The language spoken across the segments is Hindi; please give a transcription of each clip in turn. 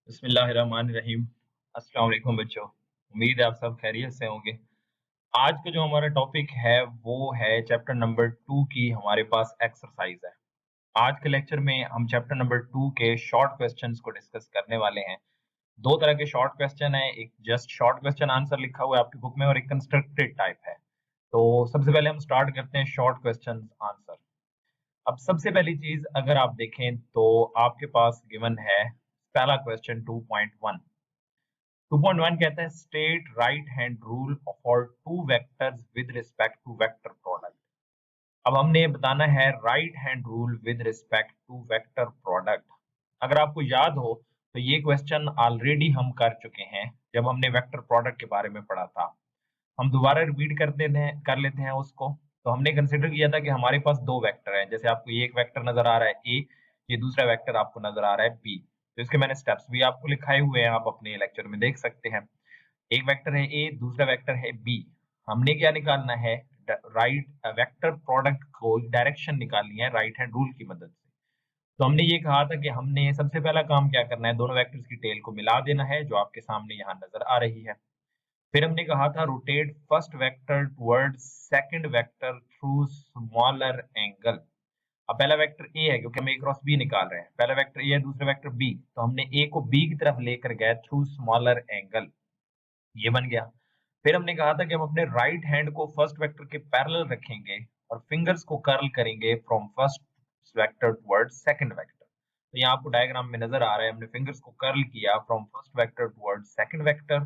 बिस्मिल्लाहिर्रहमानिर्रहीम। अस्सलाम वालेकुम बच्चों। उम्मीद है आप सब खैरियत से होंगे। आज का जो हमारा टॉपिक है वो है चैप्टर नंबर 2 की हमारे पास एक्सरसाइज है। आज के लेक्चर में हम चैप्टर नंबर 2 के शॉर्ट क्वेश्चंस को डिस्कस करने वाले हैं। दो तरह के शॉर्ट क्वेश्चन है, एक जस्ट शॉर्ट क्वेश्चन आंसर लिखा हुआ है आपकी बुक में और एक कंस्ट्रक्टेड टाइप है। तो सबसे पहले हम स्टार्ट करते हैं शॉर्ट क्वेश्चन आंसर। अब सबसे पहली चीज अगर आप देखें तो आपके पास गिवन है पहला क्वेश्चन 2.1। 2.1 कहता है state right hand rule for two vectors with respect to vector product. अब हमने ये बताना है right hand rule with respect to vector product. अगर आपको याद हो तो ये क्वेश्चन ऑलरेडी हम कर चुके हैं जब हमने वेक्टर प्रोडक्ट के बारे में पढ़ा था। हम दोबारा रिपीट कर लेते हैं उसको। तो हमने कंसिडर किया था कि हमारे पास दो वेक्टर हैं, जैसे आपको ये एक वेक्टर नजर आ रहा है ए, ये दूसरा वेक्टर आपको नजर आ रहा है बी। तो इसके मैंने स्टेप्स भी आपको लिखाए हुए हैं, आप अपने लेक्चर में देख सकते हैं। एक वेक्टर है ए, दूसरा वेक्टर है बी। हमने क्या निकालना है, राइट वेक्टर प्रोडक्ट को डायरेक्शन निकालनी है राइट हैंड रूल की मदद से। तो हमने ये कहा था कि हमने सबसे पहला काम क्या करना है, दोनों वेक्टर्स की टेल को मिला देना है जो आपके सामने यहाँ नजर आ रही है। फिर हमने कहा था rotate first vector toward second vector through smaller angle. अब पहला वेक्टर ए है क्योंकि हम ए क्रॉस बी निकाल रहे हैं, पहला वेक्टर ए है दूसरा वेक्टर बी, तो हमने ए को बी की तरफ लेकर गए थ्रू स्मॉलर एंगल, ये बन गया। फिर हमने कहा था कि हम अपने राइट हैंड को फर्स्ट वेक्टर के पैरेलल रखेंगे और फिंगर्स को कर्ल करेंगे from first vector toward second vector. तो यहाँ आपको डायग्राम में नजर आ रहा है, हमने फिंगर्स को कर्ल किया from first vector toward second vector.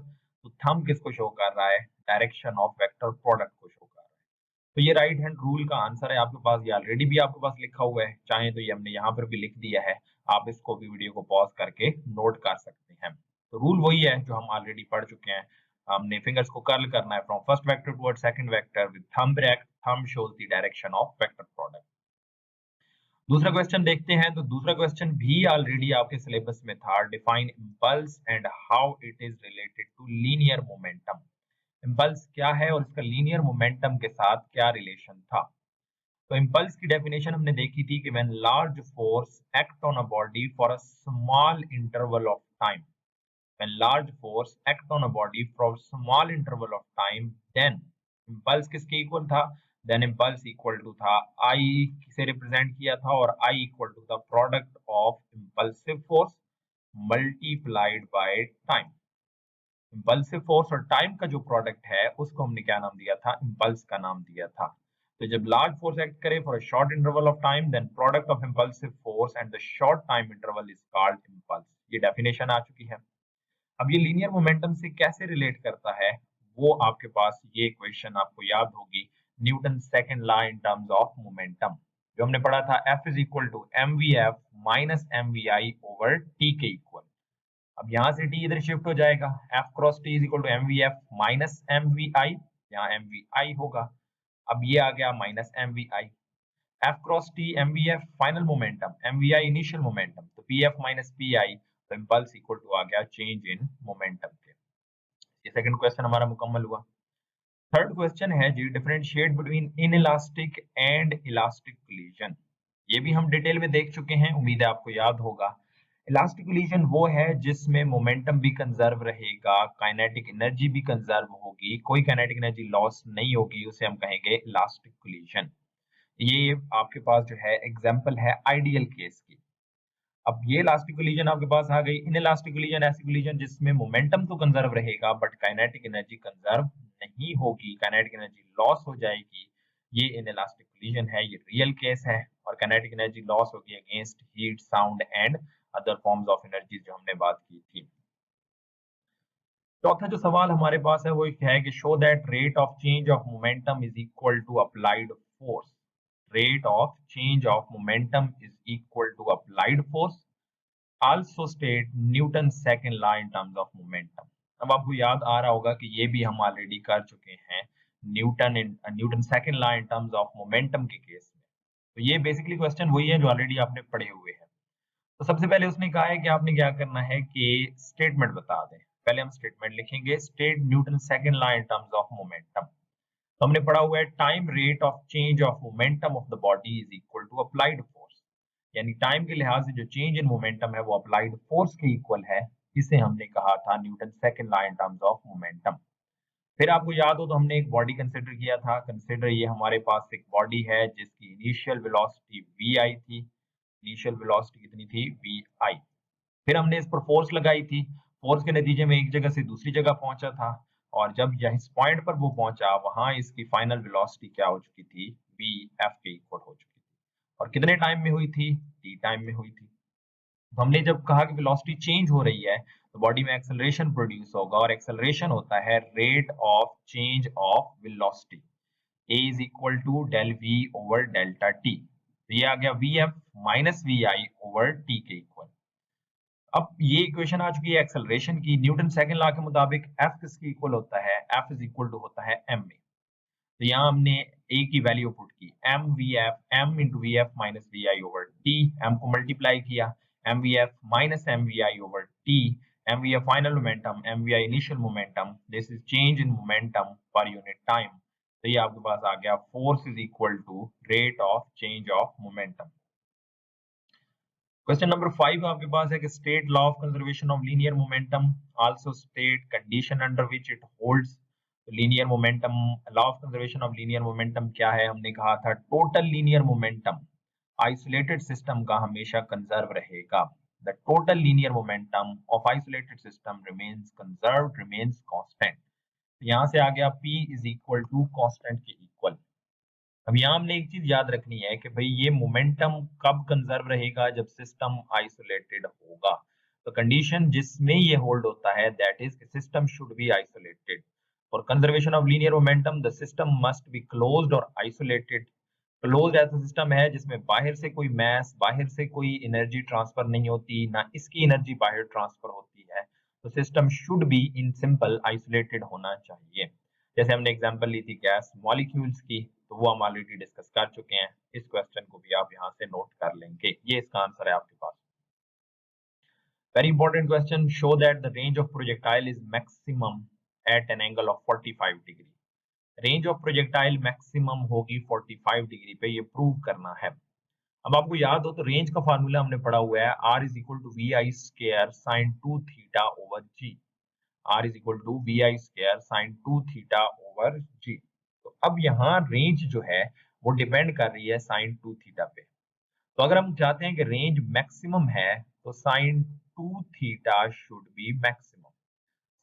तो थंब किसको शो कर रहा है, डायरेक्शन ऑफ वेक्टर प्रोडक्ट को शो कर रहा है। तो ये राइट हैंड रूल का आंसर है आपके पास, ये ऑलरेडी भी आपके पास लिखा हुआ है, चाहे तो ये हमने यहाँ पर भी लिख दिया है। आप इसको भी वीडियो को पॉज करके नोट कर सकते हैं। तो रूल वही है जो हम ऑलरेडी पढ़ चुके हैं। हमने फिंगर्स को कर्ल करना है from first vector toward second vector with thumb break, thumb shows the direction of vector product. दूसरा क्वेश्चन देखते हैं, तो दूसरा क्वेश्चन भी ऑलरेडी आपके सिलेबस में था, define impulse and how it is related to linear momentum. Impulse क्या है और इसका लीनियर मोमेंटम के साथ क्या रिलेशन था। तो इंपल्स की डेफिनेशन हमने देखी थी कि when large force act on a body for a small interval of time, when large force act on a body for a small interval of time, then impulse किसके इक्वल था, then impulse इक्वल टू था I से रिप्रेजेंट किया था, और I equal to the product of impulsive force multiplied by time. Impulsive force और टाइम का जो प्रोडक्ट है उसको हमने क्या नाम दिया था, इंपल्स का नाम दिया था। तो जब लार्ज फोर्स एक्ट करे for a short interval of time, then product of impulsive force and the short time interval is called impulse. ये डेफिनेशन आ चुकी है। अब ये लीनियर मोमेंटम से कैसे रिलेट करता है, वो आपके पास ये क्वेश्चन आपको याद होगी, Newton second law in terms of momentum, जो हमने पढ़ा था F is equal to m V F minus M we I over T के इक्वल। अब यहाँ से टी इधर शिफ्ट हो जाएगा, f cross t is equal to m V F minus M we i, यहाँ एम वी आई होगा। अब ये आ गया minus M we i, f cross t M we F final momentum, M we I initial momentum, तो p f minus p i, तो इम्पल्स इक्वल टू आ गया चेंज इन मोमेंटम के। ये सेकंड क्वेश्चन हमारा मुकम्मल हुआ। थर्ड क्वेश्चन है जी, differentiate between inelastic and elastic collision. ये भी हम डिटेल में देख चुके हैं, उम्मीद है आपको याद होगा। इलास्टिक कोलिजन वो है जिसमें मोमेंटम भी कंजर्व रहेगा, काइनेटिक एनर्जी भी कंजर्व होगी, कोई काइनेटिक एनर्जी लॉस नहीं होगी, उसे हम कहेंगे इलास्टिक कोलिजन। ये आपके पास जो है एग्जांपल है आइडियल केस की। अब ये इलास्टिक कोलिजन आपके पास आ गई। इनइलास्टिक कोलिजन ऐसी कोलिजन जिसमें मोमेंटम तो कंजर्व रहेगा बट काइनेटिक एनर्जी कंजर्व नहीं होगी, काइनेटिक एनर्जी लॉस हो जाएगी। ये इनइलास्टिक कोलिजन है, ये रियल केस है, और काइनेटिक एनर्जी लॉस होगी against heat, sound and other forms of energy जो हमने बात की थी। चौथा जो सवाल हमारे पास है वो एक है कि show that rate of change of momentum is equal to applied force. Rate of change of momentum is equal to applied force, also state Newton second law in terms of momentum. अब आपको याद आ रहा होगा कि ये भी हम ऑलरेडी कर चुके हैं, Newton second law in terms of momentum के केस में। तो ये बेसिकली क्वेश्चन वही है जो ऑलरेडी आपने पढ़े हुए हैं। तो सबसे पहले उसने कहा है कि आपने क्या करना है कि स्टेटमेंट बता दें। पहले हम स्टेटमेंट लिखेंगे, state Newton second law in terms of momentum. तो हमने पढ़ा हुआ है time rate of change of momentum of the body is equal to applied force, यानी टाइम के लिहाज से जो चेंज इन मोमेंटम है वो अप्लाइड फोर्स के इक्वल है। इसे हमने कहा था Newton second law in terms of momentum. फिर आपको याद हो तो हमने एक बॉडी कंसिडर किया था। कंसिडर ये हमारे पास एक बॉडी है जिसकी इनिशियल वेलोसिटी वी आई थी। इनिशियल वेलोसिटी कितनी थी? वी आई। फिर हमने इस पर फोर्स लगाई थी। फोर्स के नतीजे में एक जगह से दूसरी जगह पहुंचा था, और जब यह इस पॉइंट पर वो पहुंचा वहां इसकी फाइनल वेलोसिटी क्या हो चुकी थी? वी एफ के इक्वल हो चुकी थी। और कितने टाइम में हुई थी? टी टाइम में हुई थी। तो हमने जब कहा कि वेलोसिटी चेंज हो रही है तो बॉडी में एक्सेलरेशन प्रोड्यूस होगा, और एक्सेलरेशन होता है rate of change of velocity. A is equal to del V over delta T. तो ये आ गया वी एफ माइनस वी आई ओवर टी के इक्वल। अब ये इक्वेशन आ चुकी है एक्सेलरेशन की। न्यूटन सेकंड लॉ के मुताबिक एफ किसके इक्वल होता है? एफ इज इक्वल टू होता है एम में। तो यहाँ हमने ए की वैल्यू पुट की, M we F, M into V F minus V I over T. M को मल्टीप्लाई किया, M V F minus M we I over T. M we F final momentum, M we I initial momentum, this is change in momentum per unit time. तो ये आपके पास आ गया force is equal to rate of change of momentum. Question number 5 आपके पास है कि state law of conservation of linear momentum, also state condition under which it holds. Linear momentum, law of conservation of linear momentum क्या है? हमने कहा था total linear momentum isolated system का हमेशा कंजर्व रहेगा। The total linear momentum of isolated system remains conserved, remains constant. यहाँ से आ गया P is equal to constant के इक्वल। अब यहाँ हमने एक चीज याद रखनी है कि भाई ये मोमेंटम कब कंजर्व रहेगा? जब सिस्टम आइसोलेटेड होगा। तो कंडीशन जिसमें ये होल्ड होता है that is system should be isolated. For conservation of linear momentum the system must be closed और आइसोलेटेड। क्लोज्ड ऐसा सिस्टम है जिसमें बाहर से कोई मैस, बाहर से कोई एनर्जी ट्रांसफर नहीं होती, ना इसकी एनर्जी बाहर ट्रांसफर होती है। तो system should be in simple isolated होना चाहिए। जैसे हमने एग्जांपल ली थी गैस मॉलिक्यूल्स की, तो वो हम ऑलरेडी डिस्कस कर चुके हैं। इस क्वेश्चन को भी आप यहाँ से नोट कर लेंगे, ये इसका आंसर है आपके पास। Very important question, show that the range of projectile is maximum at an angle of 45 degree. Range of projectile maximum होगी 45 डिग्री पे, ये प्रूव करना है। अब आपको याद हो तो रेंज का फार्मूला हमने पढ़ा हुआ है, R is equal to we I square sine 2 theta over g. R is equal to we I square sine 2 theta over g. तो अब यहाँ रेंज जो है वो डिपेंड कर रही है साइन 2 थीटा पे। तो अगर हम चाहते हैं कि रेंज मैक्सिमम है तो sine 2 theta should be maximum.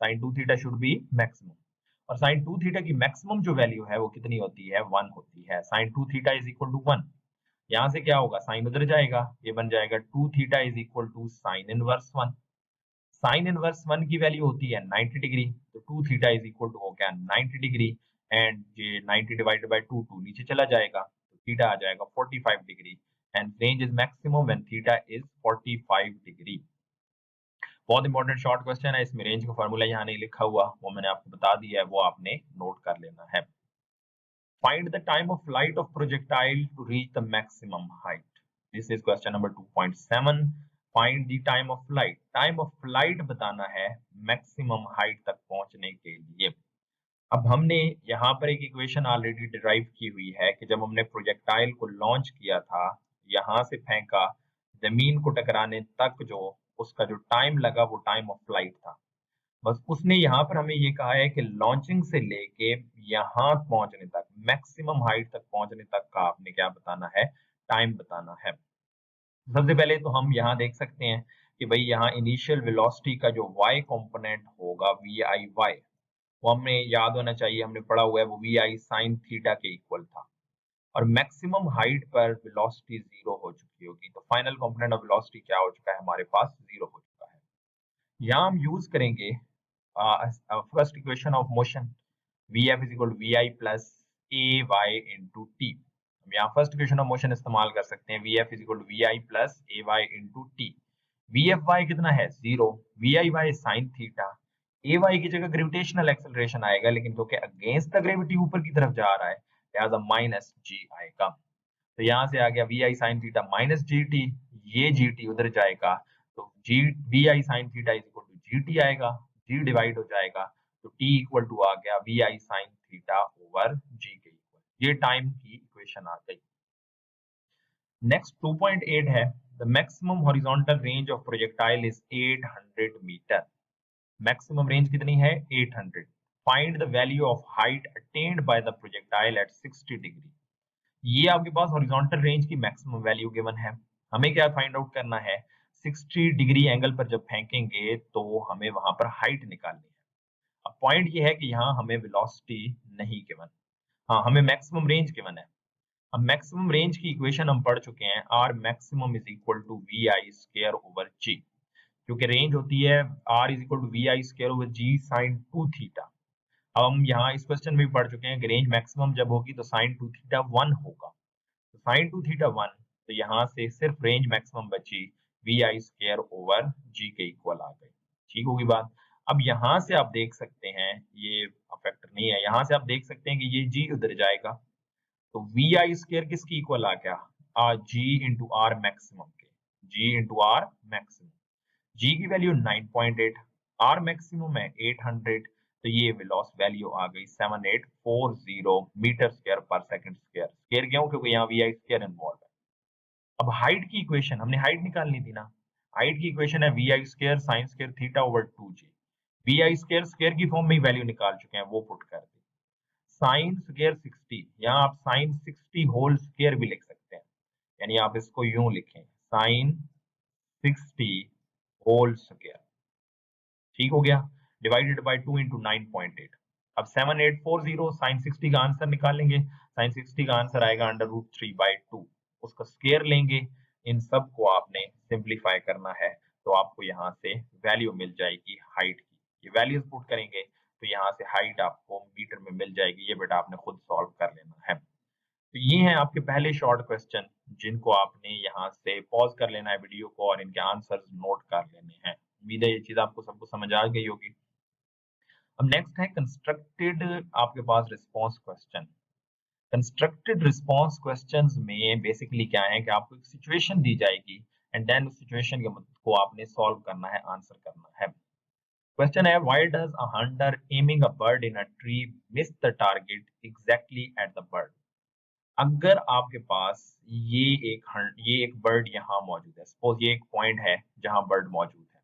Sine 2 theta should be maximum. और साइन 2 थीटा की मैक्सिमम जो वैल्यू है वो कितनी होती है? 1 होती है। Sine 2 theta is equal to 1। यहाँ से क्या होगा? साइन उधर जाएगा, ये बन जाएगा 2 theta is equal to sine inverse 1। Sine inverse 1 की वैल्यू होती है 90 डिग्री, तो 2 थीटा इज इक्वल टू हो गया 90 डिग्री। एंड ये 90 डिवाइडेड बाय 2 2 नीचे चला जाएगा, तो थीटा आ जाएगा 45 degree. And range is maximum when theta is 45 degree. बहुत इंपॉर्टेंट शॉर्ट क्वेश्चन है, इसमें रेंज का फार्मूला यहाँ नहीं लिखा हुआ, वो मैंने आपको बता दिया है, वो आपने नोट कर लेना है। Find the time of flight of projectile to reach the maximum height. This is question number 2.7। Find the time of flight. Time of flight बताना है मैक्सिमम हाइट तक पहुंचने के लिए। अब हमने यहाँ पर एक इक्वेशन ऑलरेडी डिराइव की हुई है कि जब हमने प्रोजेक्टाइल को लॉन्च किया था, यहाँ से फेंका, जमीन को टकराने तक जो उसका जो टाइम लगा वो टाइम ऑफ फ्लाइट था। बस उसने यहाँ पर हमें ये कहा है कि लॉन्चिंग से लेके यहाँ पहुंचने तक, मैक्सिमम हाइट तक पहुंचने तक का आपने क्या बताना है? टाइम बताना है। सबसे पहले तो हम यहाँ देख सकते हैं कि भाई यहाँ इनिशियल वेलोसिटी का जो y कंपोनेंट होगा वी आई वाई, वो हमें याद होना चाहिए, हमने पढ़ा हुआ है, वो वी आई साइन थीटा के इक्वल था। और मैक्सिमम हाइट पर वेलोसिटी जीरो हो चुकी होगी, तो फाइनल कंपोनेंट ऑफ वेलोसिटी क्या हो चुका है? हमारे पास जीरो हो चुका है। यहाँ हम यूज करेंगे first equation of motion, V F is equal to we I plus A Y into T. हम यहाँ फर्स्ट इक्वेशन ऑफ मोशन इस्तेमाल कर सकते हैं, V F is equal to we I plus A Y into T. V F Y कितना है? Zero. V I Y sine theta. A Y की जगह ग्रेविटेशनल एक्सेलरेशन आएगा, लेकिन क्योंकि अगेंस्ट द ग्रेविटी ऊपर की तरफ जा रहा है, लिहाजा माइनस जी आएगा। तो यहाँ से आ गया v i sine theta minus g t, ये जी टी उधर जाएगा, तो g v i sine theta is equal to g t आएगा, जी डिवाइड हो जाएगा, तो टी इक्वल टू आ गया v i sine theta over g के इक्वल। ये टाइम की इक्वेशन आ गई। नेक्स्ट 2.8 है, the maximum horizontal range of projectile is 800 metre. Maximum range कितनी है? 800। Find the value of height attained by the projectile at 60 degree. ये आपके पास हॉरिजॉन्टल रेंज की मैक्सिमम वैल्यू गिवन है। हमें क्या फाइंड आउट करना है? 60 डिग्री एंगल पर जब फेंकेंगे तो हमें वहां पर हाइट निकालनी है। अब पॉइंट ये है कि यहाँ हमें वेलोसिटी नहीं गिवन, हाँ हमें मैक्सिमम रेंज गिवन है। अब मैक्सिमम रेंज की इक्वेशन हम पढ़ चुके हैं, R maximum is equal to we I square over g, क्योंकि रेंज होती है R is equal to we I square over g sine 2 theta. अब हम यहाँ इस क्वेश्चन में भी पढ़ चुके हैं कि रेंज मैक्सिमम जब होगी तो साइन 2 थीटा 1 होगा, तो साइन 2 थीटा 1, तो यहाँ से सिर्फ रेंज मैक्सिमम बची we I square over g के इक्वल आ गई। ठीक होगी बात। अब यहाँ से आप देख सकते हैं, ये फैक्टर नहीं है, यहाँ से आप देख सकते हैं कि ये जी उधर जाएगा, तो वी आई स्क्वायर किसकी इक्वल आ गया? जी इंटू आर मैक्सिमम के, जी इंटू आर मैक्सिमम। जी की वैल्यू 9.8, आर मैक्सिमम है 800, तो ये लॉस वैल्यू आ गई 7840 मीटर स्क्वायर पर सेकंड स्क्वायर। स्क्वायर क्यों? क्योंकि यहाँ वी आई स्क्वायर इन्वॉल्व है। अब हाइट की इक्वेशन, हमने हाइट निकालनी थी ना, हाइट की इक्वेशन है वी आई square sine square theta over 2g। V आई स्क्वायर स्क्वायर की फॉर्म में वैल्यू निकाल चुके हैं, वो पुट कर दी। साइन स्क्वायर 60, यहाँ आप साइन 60 होल स्क्वायर भी लिख सकते हैं, यानी आप इसको यूं लिखें साइन 60 होल स्क्वायर। ठीक हो गया, डिवाइडेड बाय 2 इंटू 9.8। अब 7840 साइन 60 का आंसर निकालेंगे, साइन 60 का आंसर आएगा अंडर रूट 3/2, उसका स्क्वायर लेंगे, इन सब को आपने सिंप्लीफाई करना है, तो आपको यहाँ से वैल्यू मिल जाएगी हाइट की। ये वैल्यूज पुट करेंगे तो यहाँ से हाइट आपको मीटर में मिल जाएगी। ये बेटा आपने खुद सॉल्व कर लेना है। तो ये हैं आपके पहले शॉर्ट क्वेश्चन, जिनको आपने यहाँ से पॉज कर लेना है वीडियो को और इनके आंसर्स नोट कर लेने हैं। उम्मीद है ये चीज आपको सबको समझ आ गई होगी। अब नेक्स्ट है कंस्ट्रक्टेड आपके पास response question. Constructed response questions में बेसिकली क्या है कि आपको एक सिचुएशन दी जाएगी एंड देन उस सिचुएशन के को आपने सॉल्व करना है, आंसर करना है। क्वेश्चन है why does a Hunter aiming a bird in a tree miss the target exactly at the bird. अगर आपके पास ये एक बर्ड यहाँ मौजूद है, सपोज ये एक पॉइंट है जहां बर्ड मौजूद है।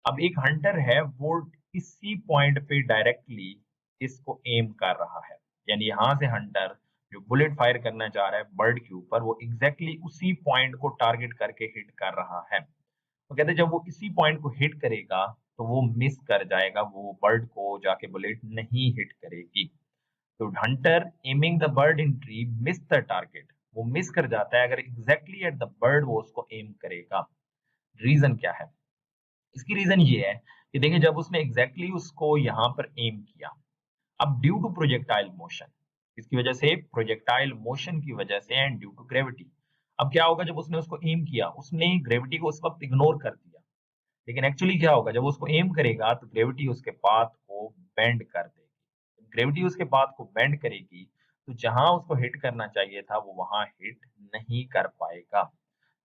अब एक हंटर है, वो इसी पॉइंट पे डायरेक्टली इसको एम कर रहा है, यानी यहाँ से हंटर जो बुलेट फायर करना चाह रहा है बर्ड के ऊपर, वो एग्जैक्टली उसी पॉइंट को टारगेट करके हिट कर रहा है। तो कहते हैं जब वो इसी पॉइंट को हिट करेगा तो वो मिस कर जाएगा, वो बर्ड को जाके बुलेट नहीं हिट करेगी। तो Hunter aiming the bird in tree miss the target, वो मिस कर जाता है अगर एग्जैक्टली एट द बर्ड वो उसको एम करेगा। रीजन क्या है? इसकी रीजन ये है कि देखिए जब उसने एग्जैक्टली उसको यहाँ पर एम किया, अब ड्यू टू प्रोजेक्टाइल मोशन, इसकी वजह से प्रोजेक्टाइल मोशन की वजह से एंड ड्यू टू ग्रेविटी, अब क्या होगा जब उसने उसको एम किया, उसने ग्रेविटी को उस वक्त इग्नोर कर दिया, लेकिन एक्चुअली क्या होगा जब उसको एम करेगा तो ग्रेविटी उसके पाथ को बेंड कर देगी। ग्रेविटी उसके पाथ को बेंड करेगी तो जहां उसको हिट करना चाहिए था वो वहां हिट नहीं कर पाएगा।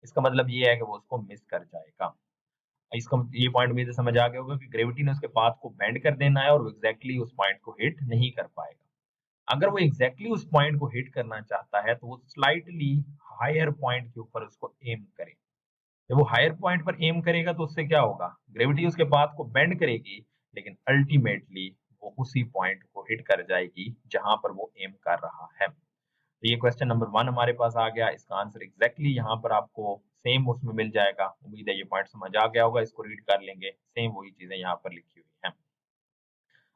इसका मतलब ये है कि वो उसको मिस कर जाएगा। इसका ये पॉइंट मुझे समझ आ गया होगा कि ग्रेविटी ने उसके पाथ को बेंड कर देना है और वो एग्जैक्टली उस पॉइंट को हिट नहीं कर पाएगा। अगर वो एग्जैक्टली उस पॉइंट को हिट करना चाहता है तो वो स्लाइटली हायर पॉइंट के ऊपर उसको एम करे। जब वो हायर पॉइंट पर एम करेगा तो उससे क्या होगा, ग्रेविटी उसके पाथ को बेंड करेगी, लेकिन अल्टीमेटली वो उसी पॉइंट को हिट कर जाएगी जहां पर वो एम कर रहा है। तो ये क्वेश्चन नंबर 1 हमारे पास आ गया, इसका आंसर एग्जैक्टली यहाँ पर आपको सेम उसमें मिल जाएगा। उम्मीद है ये पॉइंट समझ आ गया होगा, इसको रीड कर लेंगे, सेम वही चीजें यहाँ पर लिखी हुई हैं।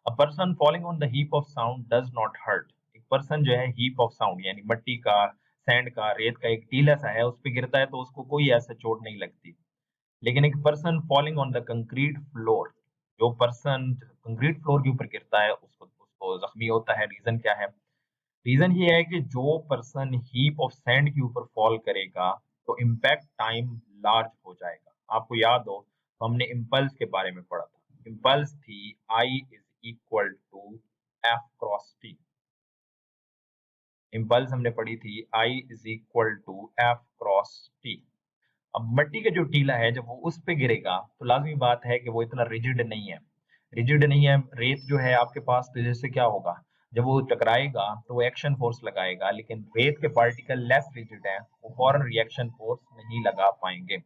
A person falling on the heap of sound does not hurt. एक पर्सन जो है हीप ऑफ साउंड यानी मिट्टी का, सैंड का, रेत का एक टीला सा है, उस पर गिरता है तो उसको कोई ऐसा चोट नहीं लगती। लेकिन एक person falling on the concrete floor, जो पर्सन कंक्रीट फ्लोर के ऊपर गिरता है उसको उसको जख्मी होता है। रीजन क्या है? रीजन ये है कि जो पर्सन हीप ऑफ सैंड के ऊपर फॉल करेगा तो इम्पैक्ट टाइम लार्ज हो जाएगा। आपको याद हो तो हमने इम्पल्स के बारे में पढ़ा था, इम्पल्स थी I is equal to f cross t. Impulse हमने पढ़ी थी I is equal to f cross t. अब मिट्टी का जो टीला है जब वो उस पे गिरेगा तो लाजमी बात है कि वो इतना रिजिड नहीं है, रिजिड नहीं है। रेत जो है आपके पास तो जैसे क्या होगा, जब वो टकराएगा तो वो एक्शन फोर्स लगाएगा, लेकिन रेत के पार्टिकल लेस रिजिड हैं, वो फौरन रिएक्शन फोर्स नहीं लगा पाएंगे,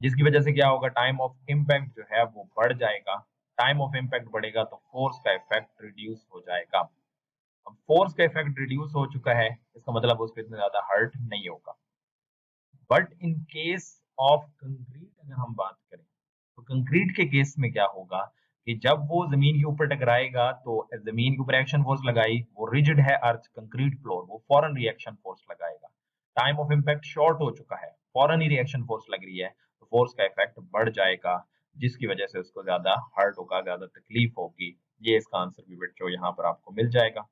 जिसकी वजह से क्या होगा, टाइम ऑफ इम्पैक्ट जो है वो बढ़ जाएगा। टाइम ऑफ इम्पैक्ट बढ़ेगा तो फोर्स का इफेक्ट रिड्यूस हो जाएगा। अब फोर्स का इफेक्ट रिड्यूस हो चुका है, इसका मतलब उसको इतना ज्यादा हर्ट नहीं होगा। But in case of concrete अगर हम बात करें, तो कंक्रीट के केस में क्या होगा कि जब वो जमीन के ऊपर टकराएगा तो जमीन के ऊपर एक्शन फोर्स लगाई, वो रिजिड है अर्थ कंक्रीट फ्लोर, वो फौरन रिएक्शन फोर्स लगाएगा। टाइम ऑफ इम्पैक्ट शॉर्ट हो चुका है, फौरन ही रिएक्शन फोर्स लग रही है, तो फोर्स का इफेक्ट बढ़ जाएगा, जिसकी वजह से उसको ज्यादा हर्ट होगा, ज्यादा तकलीफ होगी। ये इसका आंसर भी बच्चों यहाँ पर आपको मिल जाएगा।